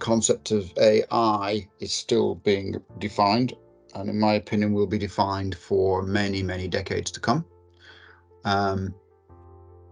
concept of AI is still being defined, and in my opinion will be defined for many, many decades to come.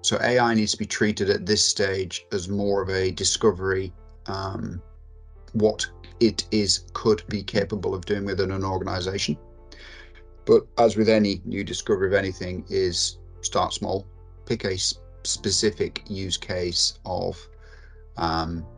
So AI needs to be treated at this stage as more of a discovery, what it could be capable of doing within an organization. But as with any new discovery of anything, is start small, pick a specific use case of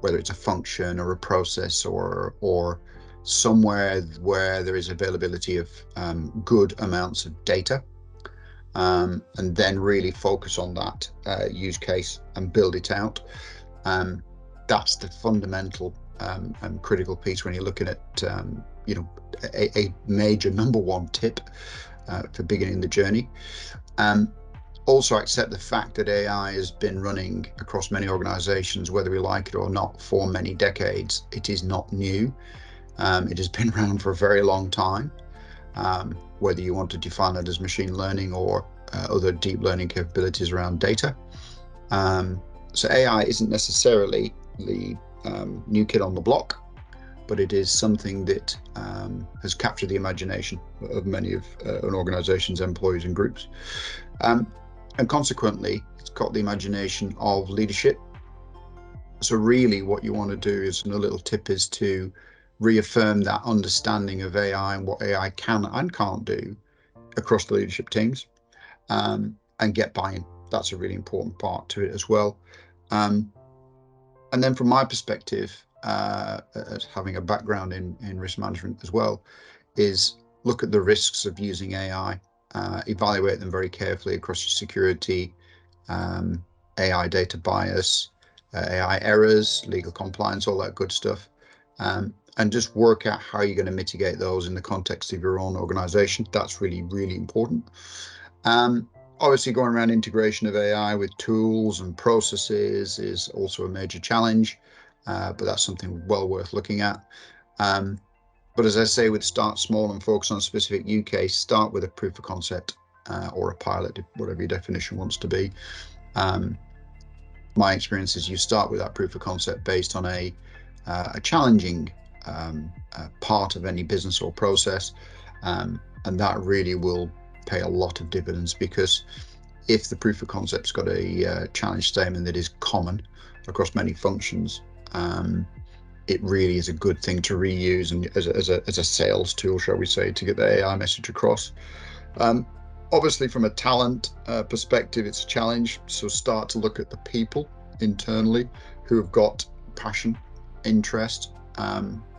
whether it's a function or a process or somewhere where there is availability of good amounts of data, and then really focus on that use case and build it out. That's the fundamental and critical piece when you're looking at a major number one tip for beginning the journey. Also accept the fact that AI has been running across many organizations, whether we like it or not, for many decades. It is not new. It has been around for a very long time, whether you want to define it as machine learning or other deep learning capabilities around data. So AI isn't necessarily the new kid on the block, but it is something that has captured the imagination of many of an organization's employees and groups. And consequently, it's got the imagination of leadership. So really what you want to do is, and a little tip is to reaffirm that understanding of AI and what AI can and can't do across the leadership teams, and get buy-in. That's a really important part to it as well. And then from my perspective, as having a background in risk management as well, is look at the risks of using AI. Evaluate them very carefully across your security, AI data bias, AI errors, legal compliance, all that good stuff, and just work out how you're going to mitigate those in the context of your own organization. That's really, really important. Obviously, going around integration of AI with tools and processes is also a major challenge, but that's something well worth looking at. But as I say, with start small and focus on a specific use case, start with a proof of concept or a pilot, whatever your definition wants to be. My experience is you start with that proof of concept based on a challenging part of any business or process, and that really will pay a lot of dividends, because if the proof of concept's got a challenge statement that is common across many functions, it really is a good thing to reuse and as a sales tool, shall we say, to get the AI message across. Obviously, from a talent perspective, it's a challenge. So start to look at the people internally who have got passion, interest,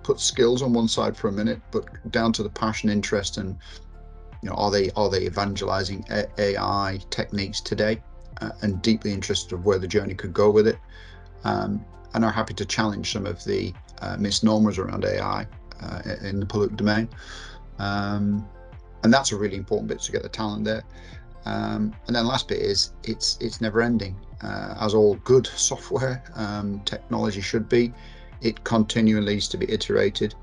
put skills on one side for a minute, but down to the passion, interest, and are they evangelizing AI techniques today, and deeply interested of where the journey could go with it, and are happy to challenge some of the misnomers around AI in the public domain. And that's a really important bit to get the talent there. And then last bit is it's never ending. As all good software technology should be, it continually needs to be iterated.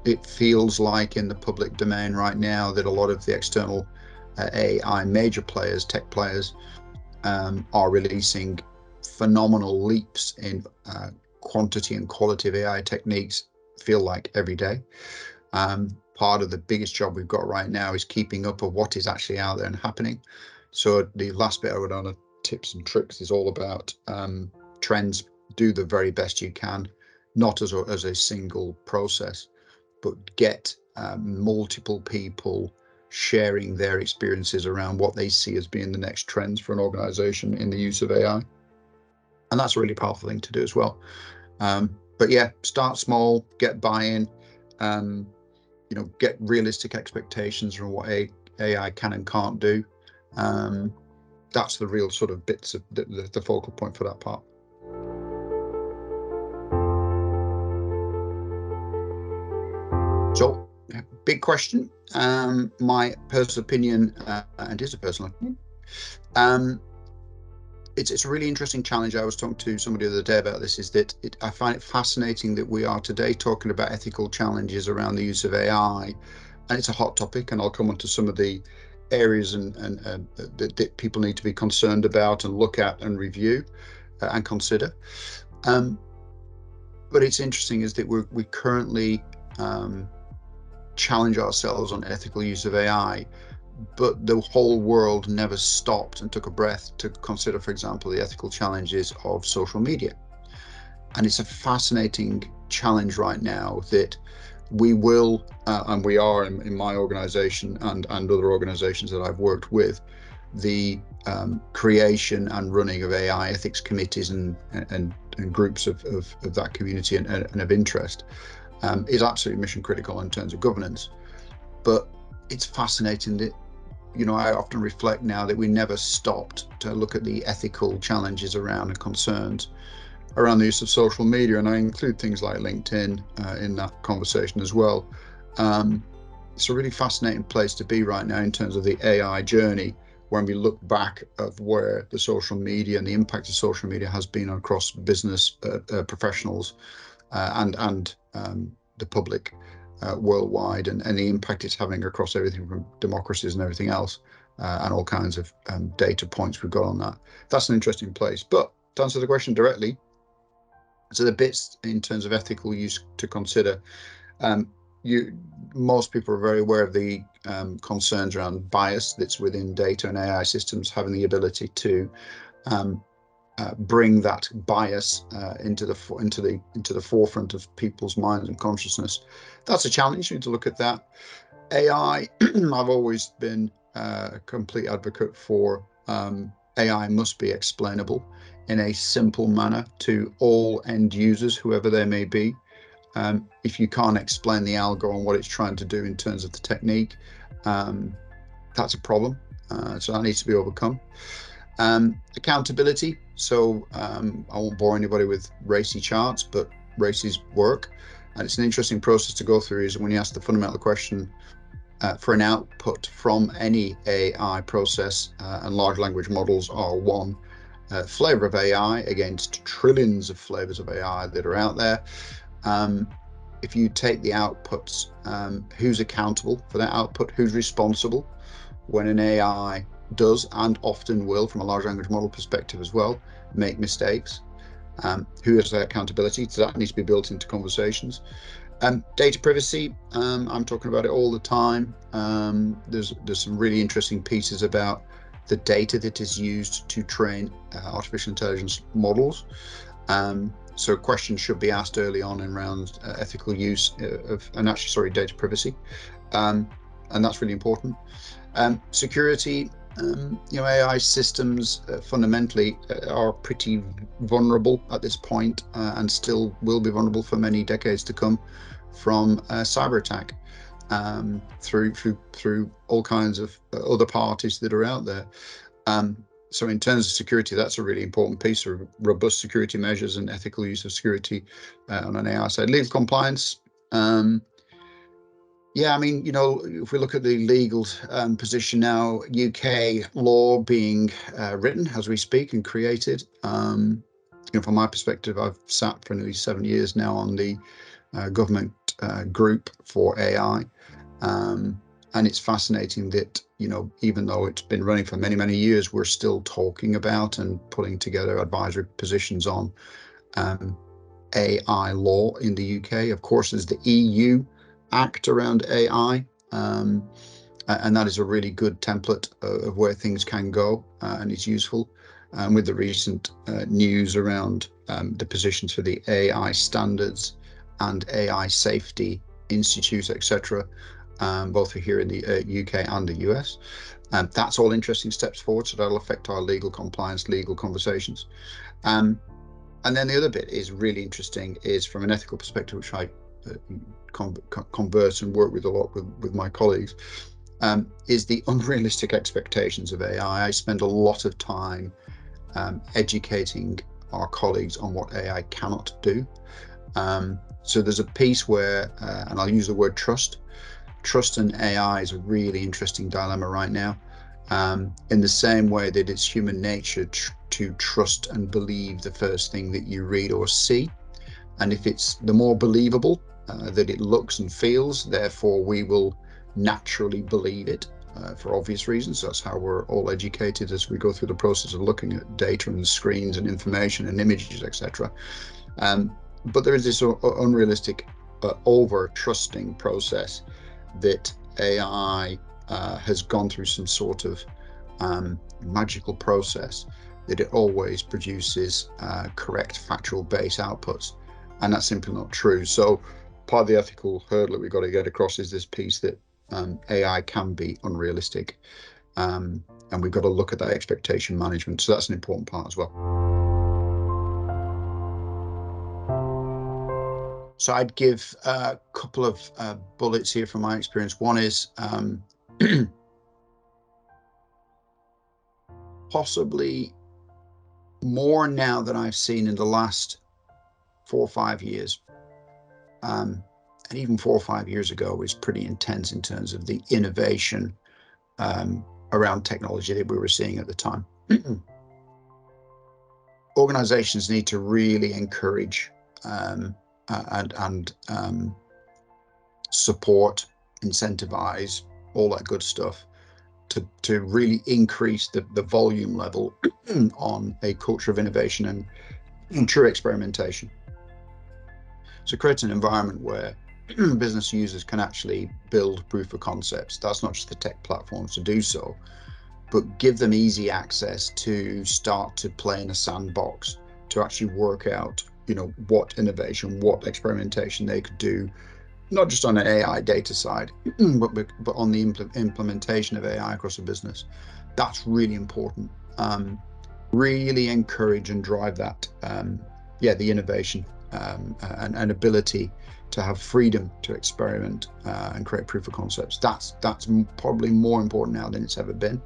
It feels like in the public domain right now that a lot of the external AI major players, tech players, are releasing phenomenal leaps in quantity and quality of AI techniques, feel like every day. Part of the biggest job we've got right now is keeping up with what is actually out there and happening. So the last bit I would on tips and tricks is all about trends. Do the very best you can, not as a single process, but get multiple people sharing their experiences around what they see as being the next trends for an organization in the use of AI. And that's a really powerful thing to do as well. But yeah, start small, get buy-in, get realistic expectations from what AI can and can't do. That's the real sort of bits of the focal point for that part. So, big question. My personal opinion, and is a personal opinion, it's a really interesting challenge. I was talking to somebody the other day about this, is that I find it fascinating that we are today talking about ethical challenges around the use of AI, and it's a hot topic, and I'll come on to some of the areas that people need to be concerned about and look at and review and consider. But it's interesting is that we currently challenge ourselves on ethical use of AI, but the whole world never stopped and took a breath to consider, for example, the ethical challenges of social media. And it's a fascinating challenge right now that we will, and we are in my organization and other organizations that I've worked with, the creation and running of AI ethics committees and groups of that community and of interest is absolutely mission critical in terms of governance. But it's fascinating that, you know, I often reflect now that we never stopped to look at the ethical challenges around and concerns around the use of social media, and I include things like LinkedIn in that conversation as well. It's a really fascinating place to be right now in terms of the AI journey, when we look back of where the social media and the impact of social media has been across business professionals and the public worldwide, and the impact it's having across everything from democracies and everything else, and all kinds of data points we've got on that. That's an interesting place. But to answer the question directly, so the bits in terms of ethical use to consider, most people are very aware of the concerns around bias that's within data and AI systems, having the ability to bring that bias into the forefront of people's minds and consciousness. That's a challenge. You need to look at that. AI, I've always been a complete advocate for AI must be explainable in a simple manner to all end users, whoever they may be. If you can't explain the algo and what it's trying to do in terms of the technique, that's a problem. So that needs to be overcome. Accountability. So I won't bore anybody with racy charts, but races work. And it's an interesting process to go through, is when you ask the fundamental question for an output from any AI process, and large language models are one flavor of AI against trillions of flavors of AI that are out there. If you take the outputs, who's accountable for that output? Who's responsible when an AI does, and often will, from a large language model perspective as well, make mistakes? Who has that accountability? So that needs to be built into conversations. Data privacy, I'm talking about it all the time. There's some really interesting pieces about the data that is used to train artificial intelligence models. So questions should be asked early on around ethical use of, and actually, sorry, data privacy. And that's really important. Security, AI systems fundamentally are pretty vulnerable at this point, and still will be vulnerable for many decades to come from cyber attack, through all kinds of other parties that are out there. So in terms of security, that's a really important piece of robust security measures and ethical use of security on an AI side. Legal compliance. Yeah, I mean, if we look at the legal position now, UK law being written as we speak and created. From my perspective, I've sat for nearly 7 years now on the government group for AI. And it's fascinating that, even though it's been running for many, many years, we're still talking about and putting together advisory positions on AI law in the UK. Of course, there's the EU Act around AI, and that is a really good template of where things can go, and it's useful. With the recent news around the positions for the AI standards and AI safety institute, etc., both here in the UK and the US. That's all interesting steps forward, so that'll affect our legal compliance, legal conversations. And then the other bit is really interesting, is from an ethical perspective, which I converse and work with a lot with my colleagues, is the unrealistic expectations of AI. I spend a lot of time educating our colleagues on what AI cannot do. So there's a piece where, and I'll use the word trust. Trust in AI is a really interesting dilemma right now. In the same way that it's human nature to trust and believe the first thing that you read or see. And if it's the more believable that it looks and feels, therefore we will naturally believe it for obvious reasons. That's how we're all educated as we go through the process of looking at data and screens and information and images, etc. but there is this unrealistic over trusting process that AI has gone through some sort of magical process that it always produces correct factual base outputs, and that's simply not true. So part of the ethical hurdle that we've got to get across is this piece that AI can be unrealistic, and we've got to look at that expectation management. So that's an important part as well. So I'd give a couple of bullets here from my experience. One is possibly more now than I've seen in the last 4 or 5 years. And even 4 or 5 years ago was pretty intense in terms of the innovation around technology that we were seeing at the time. Organizations need to really encourage and support, incentivize, all that good stuff to really increase the volume level on a culture of innovation and true experimentation. So create an environment where business users can actually build proof of concepts. That's not just the tech platforms to do so, but give them easy access to start to play in a sandbox, to actually work out, what innovation, what experimentation they could do, not just on an AI data side, but on the implementation of AI across a business. That's really important. Really encourage and drive that, the innovation and ability to have freedom to experiment and create proof of concepts. That's probably more important now than it's ever been.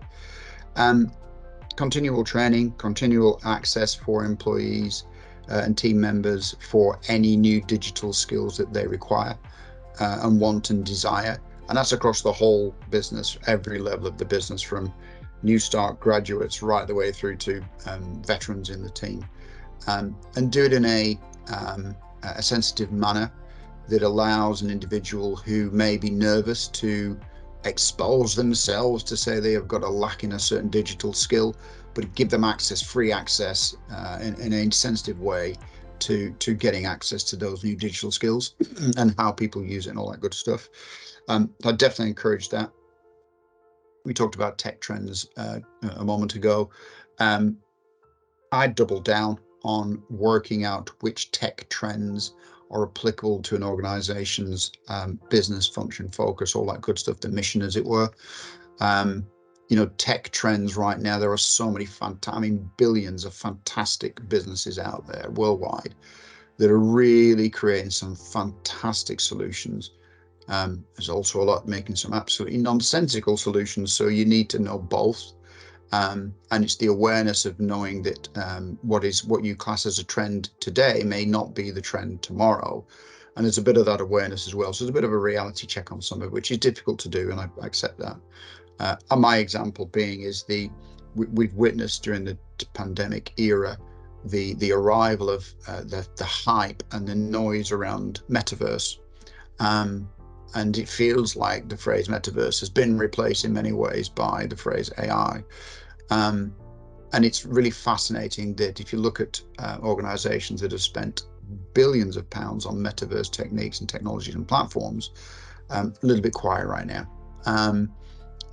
Continual training, continual access for employees and team members for any new digital skills that they require and want and desire. And that's across the whole business, every level of the business, from new start graduates right the way through to veterans in the team. And do it in a sensitive manner that allows an individual who may be nervous to expose themselves, to say they have got a lack in a certain digital skill, but give them free access in a sensitive way to getting access to those new digital skills and how people use it and all that good stuff. I definitely encourage that. We talked about tech trends a moment ago. I double down on working out which tech trends are applicable to an organization's business function, focus, all that good stuff, the mission, as it were. Tech trends right now, there are so many billions of fantastic businesses out there worldwide that are really creating some fantastic solutions. There's also a lot making some absolutely nonsensical solutions, so you need to know both. And it's the awareness of knowing that what you class as a trend today may not be the trend tomorrow. And there's a bit of that awareness as well. So there's a bit of a reality check on some of it, which is difficult to do, and I accept that. And my example being is we've witnessed during the pandemic era the arrival of the hype and the noise around metaverse. And it feels like the phrase metaverse has been replaced in many ways by the phrase AI. And it's really fascinating that if you look at organizations that have spent billions of pounds on metaverse techniques and technologies and platforms, a little bit quiet right now.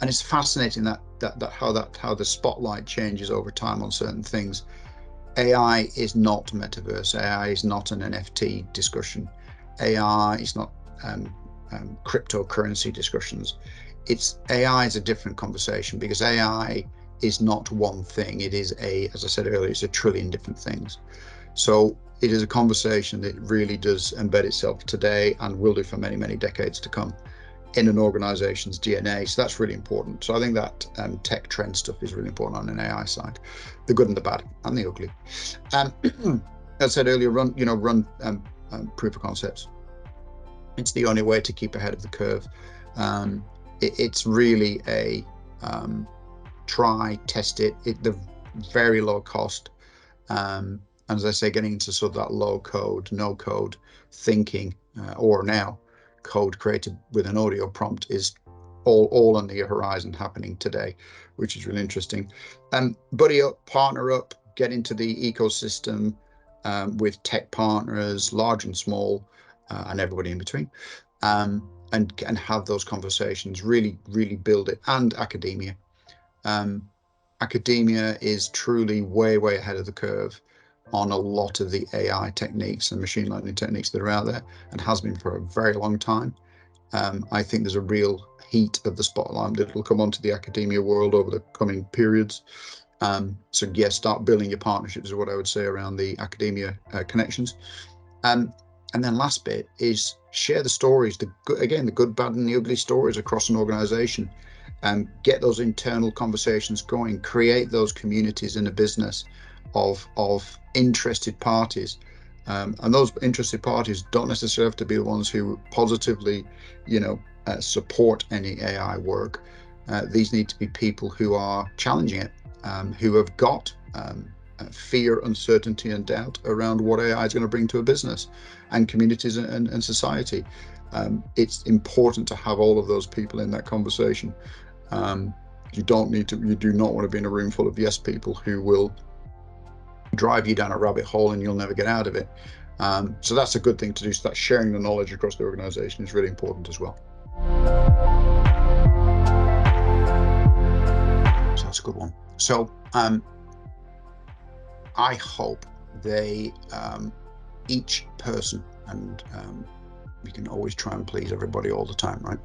And it's fascinating that how the spotlight changes over time on certain things. AI is not metaverse. AI is not an NFT discussion. AI is not cryptocurrency discussions. AI is a different conversation, because AI is not one thing. It is as I said earlier, it's a trillion different things. So it is a conversation that really does embed itself today and will do for many, many decades to come in an organization's DNA. So that's really important. So I think that tech trend stuff is really important on an AI side, the good and the bad and the ugly. As I said earlier, run proof of concepts. It's the only way to keep ahead of the curve. It's really a try, test it, the very low cost. And as I say, getting into sort of that low code, no code thinking, or now code created with an audio prompt, is all on the horizon happening today, which is really interesting. Buddy up, partner up, get into the ecosystem, with tech partners, large and small, and everybody in between, and have those conversations, really build it. And academia. Academia is truly way ahead of the curve on a lot of the AI techniques and machine learning techniques that are out there, and has been for a very long time. I think there's a real heat of the spotlight that will come onto the academia world over the coming periods. So yeah, start building your partnerships is what I would say around the academia connections. And then last bit is share the stories, the good, bad, and the ugly stories across an organization. Get those internal conversations going, create those communities in a business of interested parties. And those interested parties don't necessarily have to be the ones who positively, support any AI work. These need to be people who are challenging it, who have got fear, uncertainty, and doubt around what AI is going to bring to a business and communities and society. It's important to have all of those people in that conversation. You do not want to be in a room full of yes people who will drive you down a rabbit hole and you'll never get out of it. So that's a good thing to do. So that sharing the knowledge across the organization is really important as well. So that's a good one. So I hope they, each person, and we can always try and please everybody all the time, right?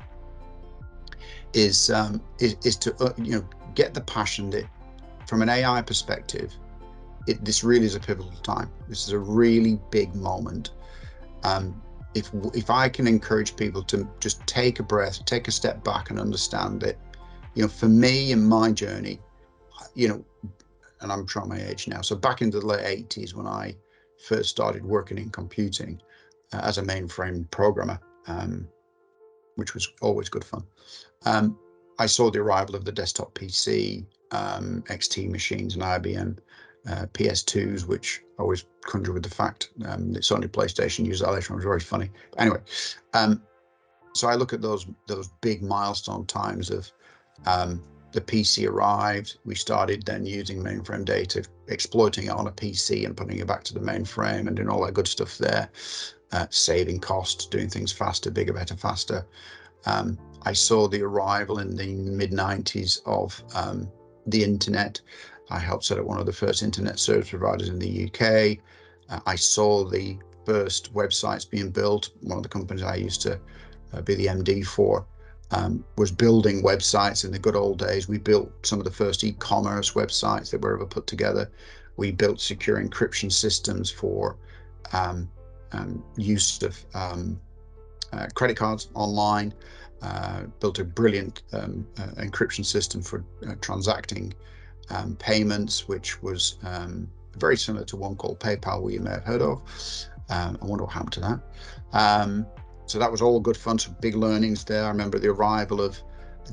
Is to get the passion that, from an AI perspective, this really is a pivotal time. This is a really big moment. If I can encourage people to just take a breath, take a step back, and understand that, for me in my journey, and I'm showing my age now. So back into the late 80s, when I first started working in computing as a mainframe programmer, which was always good fun. I saw the arrival of the desktop PC, XT machines, and IBM PS2s, which I always conjure with the fact that Sony PlayStation used that later on. It was very funny. But anyway, so I look at those big milestone times of the PC arrived. We started then using mainframe data, exploiting it on a PC and putting it back to the mainframe and doing all that good stuff there, saving costs, doing things faster, bigger, better, faster. I saw the arrival in the mid-90s of the internet. I helped set up one of the first internet service providers in the UK. I saw the first websites being built. One of the companies I used to be the MD for was building websites in the good old days. We built some of the first e-commerce websites that were ever put together. We built secure encryption systems for use of credit cards online. Built a brilliant encryption system for transacting payments, which was very similar to one called PayPal, we may have heard of. I wonder what happened to that. So that was all good fun, some big learnings there. I remember the arrival of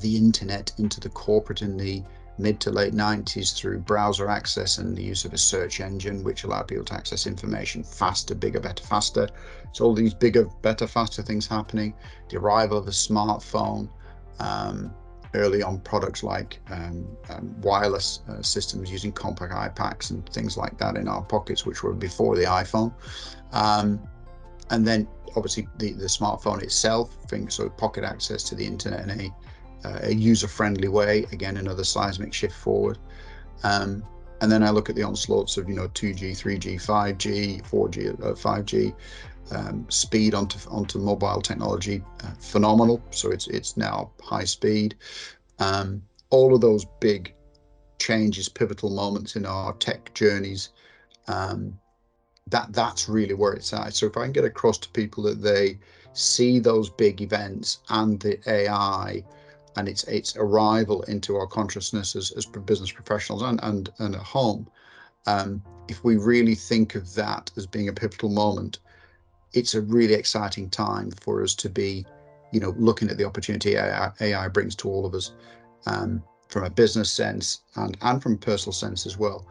the internet into the corporate in the mid to late 90s through browser access and the use of a search engine, which allowed people to access information faster, bigger, better, faster. So all these bigger, better, faster things happening. The arrival of the smartphone, early on products like wireless systems using compact iPads and things like that in our pockets, which were before the iPhone. And then obviously the smartphone itself, so pocket access to the internet in a user-friendly way, again, another seismic shift forward. And then I look at the onslaughts of 2G, 3G, 5G, 4G, 5G, speed onto mobile technology, phenomenal. So it's now high speed. All of those big changes, pivotal moments in our tech journeys, that's really where it's at. So if I can get across to people that they see those big events and the AI and its arrival into our consciousness as business professionals and at home, if we really think of that as being a pivotal moment, it's a really exciting time for us to be, looking at the opportunity AI brings to all of us, from a business sense and from a personal sense as well.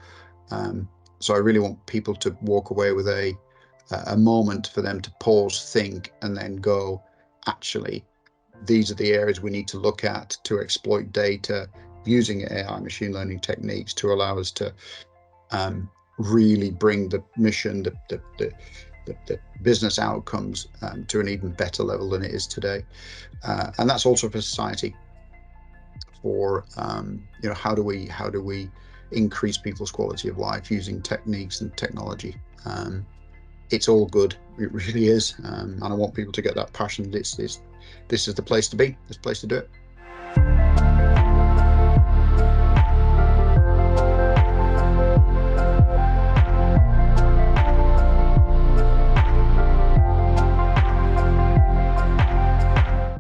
So I really want people to walk away with a moment for them to pause, think, and then go, actually, these are the areas we need to look at to exploit data using AI machine learning techniques to allow us to really bring the mission, the business outcomes to an even better level than it is today. And that's also for society. For how do we increase people's quality of life using techniques and technology? It's all good. It really is. And I want people to get that passion. This is the place to be. This place to do it.